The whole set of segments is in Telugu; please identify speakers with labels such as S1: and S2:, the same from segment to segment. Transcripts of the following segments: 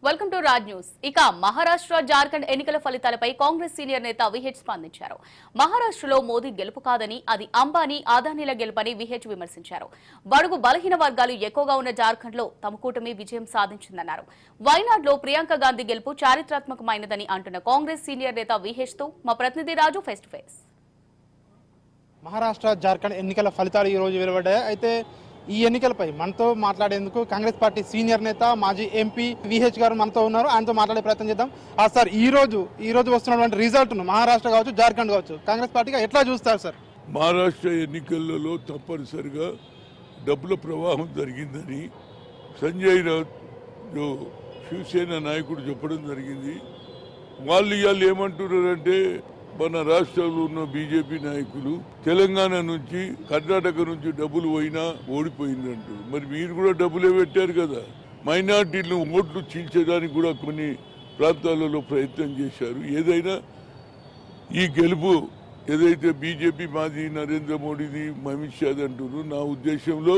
S1: Welcome to Raj news. ఇక మహారాష్ట్ర జార్ఖండ్ ఎన్నికల ఫలితాలపై కాంగ్రెస్ సీనియర్ నేత విహెచ్ స్పందించారు. మహారాష్ట్రలో మోదీ గెలుపు కాదని అది అంబానీ అదానీల గెలుపని విహెచ్ విమర్శించారు. బడుగు బలహీన వర్గాలు ఎక్కువగా ఉన్న జార్ఖండ్ లో తమ కూటమి విజయం సాధించిందన్నారు. వైనాడ్లో ప్రియాంక గాంధీ గెలుపు చారిత్రాత్మకమైనదని అంటున్న కాంగ్రెస్ సీనియర్ నేత విహెచ్ తో మా ప్రతినిధి Raju face to face.
S2: Maharashtra Jharkhand ఎన్నికల ఫలితాలు ఈ రోజు వెలువడ్డాయి. అయితే ఈ ఎన్నికలపై మనతో మాట్లాడేందుకు కాంగ్రెస్ పార్టీ సీనియర్ నేత మాజీ ఎంపీ విహెచ్ గారు మనతో ఉన్నారు. ఆయనతో మాట్లాడే ప్రయత్నం చేద్దాం. సార్, ఈ రోజు వస్తున్నటువంటి రిజల్ట్ మహారాష్ట్ర కావచ్చు, జార్ఖండ్ కావచ్చు, కాంగ్రెస్ పార్టీగా ఎట్లా చూస్తారు సార్?
S3: మహారాష్ట్ర ఎన్నికలలో తప్పనిసరిగా డబ్బుల ప్రవాహం జరిగిందని సంజయ్ రావుత్ శివసేన నాయకుడు చెప్పడం జరిగింది. వాళ్ళు ఇవాళ ఏమంటున్నారంటే మన రాష్ట్రంలో ఉన్న బీజేపీ నాయకులు తెలంగాణ నుంచి కర్ణాటక నుంచి డబ్బులు పోయినా ఓడిపోయిందంటూ. మరి మీరు కూడా డబ్బులే పెట్టారు కదా. మైనార్టీలను ఓట్లు చీల్చడానికి కూడా కొన్ని ప్రాంతాలలో ప్రయత్నం చేశారు. ఏదైనా ఈ గెలుపు ఏదైతే బీజేపీ మాది నరేంద్ర మోడీది అమిత్ షాది అంటున్నారు, నా ఉద్దేశంలో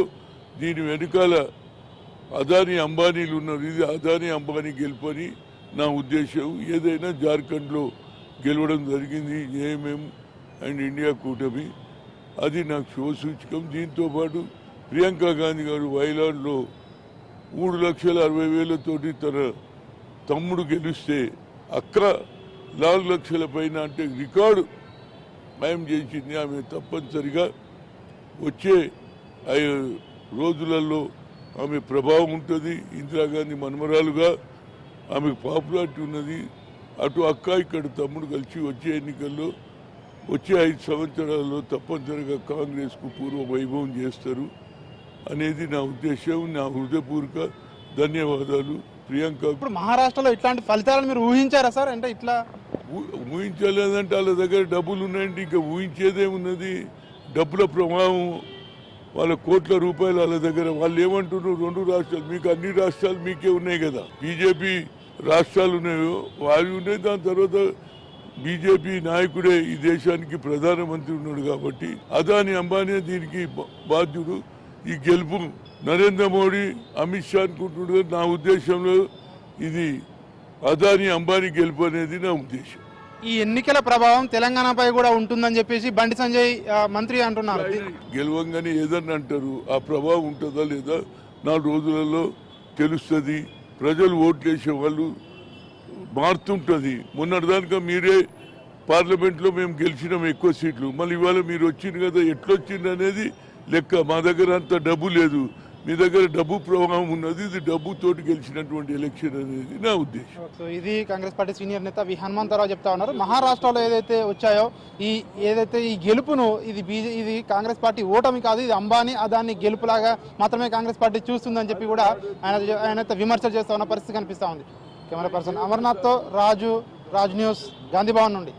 S3: దీని వెనుకాల అదానీ అంబానీలు ఉన్నారు. ఇది అదానీ అంబానీ గెలుపు అని నా ఉద్దేశం. ఏదైనా జార్ఖండ్లో గెలవడం జరిగింది ఏఎంఎం అండ్ ఇండియా కూటమి, అది నాకు శుభసూచకం. దీంతోపాటు ప్రియాంక గాంధీ గారు వైనాడ్లో 3,60,000 తన తమ్ముడు గెలిస్తే అక్క 4 లక్షల పైన అంటే రికార్డు ఖాయం చేసింది. ఆమె తప్పనిసరిగా వచ్చే రోజులలో ఆమె ప్రభావం ఉంటుంది. ఇందిరాగాంధీ మనమరాలుగా ఆమెకు పాపులారిటీ ఉన్నది. అటు అక్క ఇక్కడ తమ్ముడు కలిసి వచ్చే ఎన్నికల్లో వచ్చే 5 సంవత్సరాల్లో తప్పనిసరిగా కాంగ్రెస్కు పూర్వ వైభవం చేస్తారు అనేది నా ఉద్దేశం. నా హృదయపూర్వక ధన్యవాదాలు ప్రియాంక.
S2: ఇప్పుడు మహారాష్ట్రలో ఇట్లాంటి ఫలితాలను మీరు ఊహించారా సార్? అంటే ఇట్లా
S3: ఊహించలేదంటే వాళ్ళ దగ్గర డబ్బులు ఉన్నాయంటే ఇంకా ఊహించేదేమున్నది. డబ్బుల ప్రభావం వాళ్ళ కోట్ల రూపాయలు వాళ్ళ దగ్గర. వాళ్ళు ఏమంటున్నారు, 2 రాష్ట్రాలు మీకు, అన్ని రాష్ట్రాలు మీకే ఉన్నాయి కదా. బీజేపీ రాష్ట్రాలు ఉన్నాయో అవి ఉన్నాయి. దాని తర్వాత బీజేపీ నాయకుడే ఈ దేశానికి ప్రధానమంత్రి ఉన్నాడు కాబట్టి అదానీ అంబానీ దీనికి బాధ్యుడు. ఈ గెలుపు నరేంద్ర మోడీ అమిత్ షా అనుకుంటున్నాడు. నా ఉద్దేశంలో ఇది అదానీ అంబానీ గెలుపు అనేది నా ఉద్దేశం.
S2: ఈ ఎన్నికల ప్రభావం తెలంగాణపై కూడా ఉంటుందని చెప్పేసి బండి సంజయ్ మంత్రి అంటున్నారు.
S3: గెలవంగానే ఏదన్నా అంటారు, ఆ ప్రభావం ఉంటుందా లేదా 4 రోజులలో తెలుస్తుంది. ప్రజలు ఓట్లేసే వాళ్ళు మారుతుంటుంది. మొన్నటిదానిక మీరే పార్లమెంట్లో మేము గెలిచినాం ఎక్కువ సీట్లు, మళ్ళీ ఇవాళ మీరు వచ్చింది కదా, ఎట్లొచ్చింది అనేది లెక్క. మా దగ్గర అంత డబ్బు లేదు, మీ దగ్గర డబ్బు ప్రవాహం ఉన్నది. ఇది డబ్బుతోటి గెలిచినటువంటి ఎలక్షన్ అనేది నా ఉద్దేశం.
S2: సో ఇది కాంగ్రెస్ పార్టీ సీనియర్ నేత వి హనుమంతరావు చెప్తా ఉన్నారు. మహారాష్ట్రలో ఏదైతే వచ్చాయో ఈ గెలుపును ఇది కాంగ్రెస్ పార్టీ ఓటమి కాదు, ఇది అంబానీ అదానీ గెలుపులాగా మాత్రమే కాంగ్రెస్ పార్టీ చూస్తుందని చెప్పి కూడా ఆయన విమర్శలు చేస్తా ఉన్న పరిస్థితి కనిపిస్తా ఉంది. కెమెరా పర్సన్ అమర్నాథ్తో రాజ్ న్యూస్, గాంధీ భవన్ నుండి.